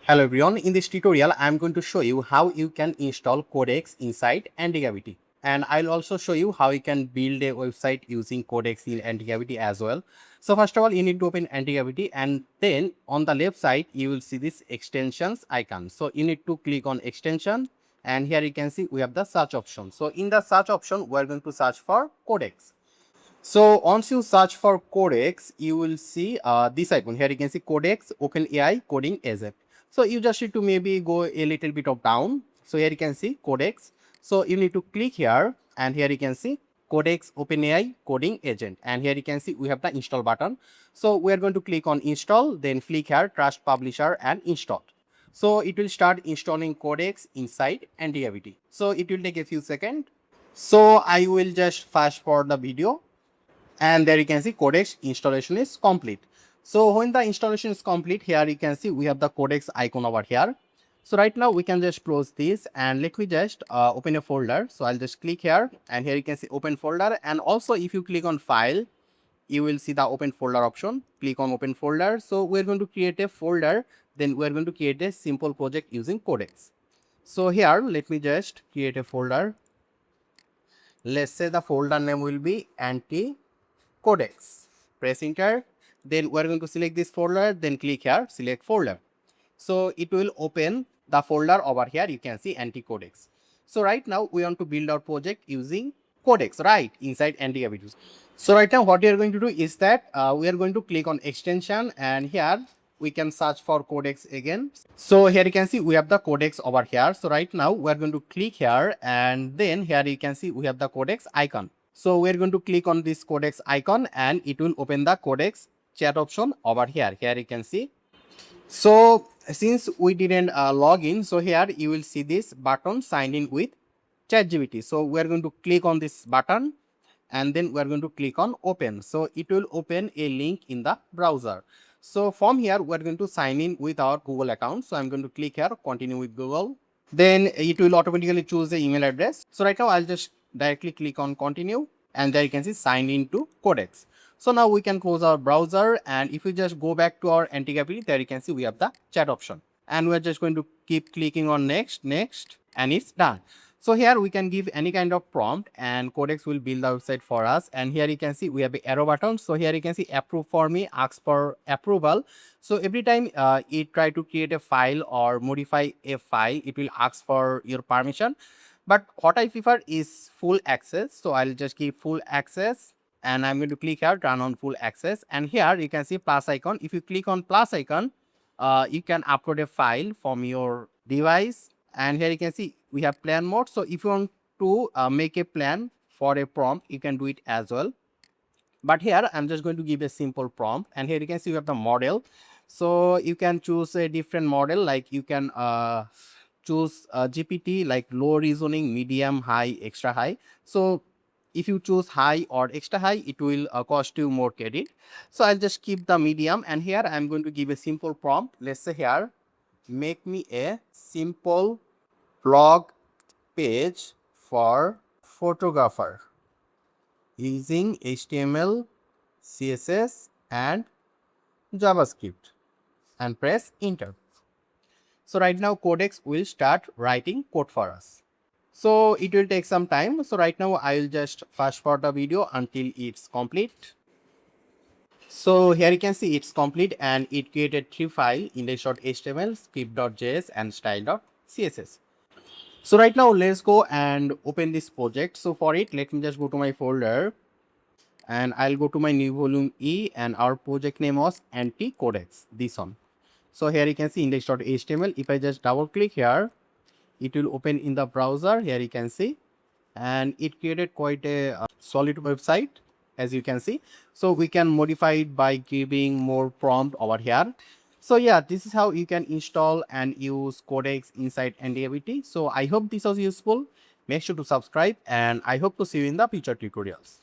Hello everyone, in this tutorial I am going to show you how you can install Codex inside Antigravity, and I'll also show you how you can build a website using Codex in Antigravity as well. So first of all, you need to open Antigravity, and then on the left side you will see this extensions icon. So you need to click on extension, and here you can see we have the search option. So in the search option we are going to search for Codex. So once you search for Codex, you will see this icon. Here you can see Codex OpenAI Coding Agent. So you just need to maybe go a little bit of down. So here you can see Codex. So you need to click here, and here you can see Codex OpenAI Coding Agent, and here you can see we have the install button. So we are going to click on install, then click here Trust Publisher and install. So it will start installing Codex inside Antigravity. So it will take a few seconds. So I will just fast forward the video, and there you can see Codex installation is complete. So when the installation is complete, here you can see we have the Codex icon over here. So right now we can just close this, and let me just open a folder. So I'll just click here, and here you can see open folder, and also if you click on file, you will see the open folder option. Click on open folder. So we're going to create a folder, then we're going to create a simple project using Codex. So here let me just create a folder. Let's say the folder name will be Codex. Press enter. Then we are going to select this folder, then click here select folder. So it will open the folder over here. You can see Codex. So right now we want to build our project using Codex, right, inside Antigravity. So right now what we are going to do is that we are going to click on extension, and here we can search for Codex again. So here you can see we have the Codex over here. So right now we are going to click here, and then here you can see we have the Codex icon. So we are going to click on this Codex icon, and it will open the Codex chat option over here. Here you can see. So since we didn't log in, so here you will see this button sign in with ChatGPT. So we are going to click on this button, and then we are going to click on open. So it will open a link in the browser. So from here we are going to sign in with our Google account. So I'm going to click here continue with Google. Then it will automatically choose the email address. So right now I'll just directly click on continue, and there you can see sign in to Codex. So now we can close our browser, and if we just go back to our Antigravity, there you can see we have the chat option, and we're just going to keep clicking on next, and it's done. So here we can give any kind of prompt, and Codex will build the website for us. And here you can see we have an arrow button. So here you can see approve for me, ask for approval. So every time it try to create a file or modify a file, it will ask for your permission. But what I prefer is full access. So I'll just give full access, and I'm going to click here turn on full access. And here you can see plus icon. If you click on plus icon, you can upload a file from your device. And here you can see we have plan mode. So if you want to make a plan for a prompt, you can do it as well. But here I'm just going to give a simple prompt, and here you can see we have the model. So you can choose a different model, like you can choose GPT like low reasoning, medium, high, extra high. So if you choose high or extra high, it will cost you more credit. So I'll just keep the medium, and here I'm going to give a simple prompt. Let's say here make me a simple blog page for photographer using HTML, CSS and JavaScript, and press enter. So right now Codex will start writing code for us. So it will take some time. So right now I will just fast forward the video until it's complete. So here you can see it's complete, and it created 3 files: index.html, script.js and style.css. So right now let's go and open this project. So for it, let me just go to my folder, and I'll go to my new volume E, and our project name was Codex, this one. So here you can see index.html. If I just double click here, it will open in the browser. Here you can see, and it created quite a solid website, as you can see. So we can modify it by giving more prompt over here. So yeah, this is how you can install and use Codex inside Antigravity. So I hope this was useful. Make sure to subscribe, and I hope to see you in the future tutorials.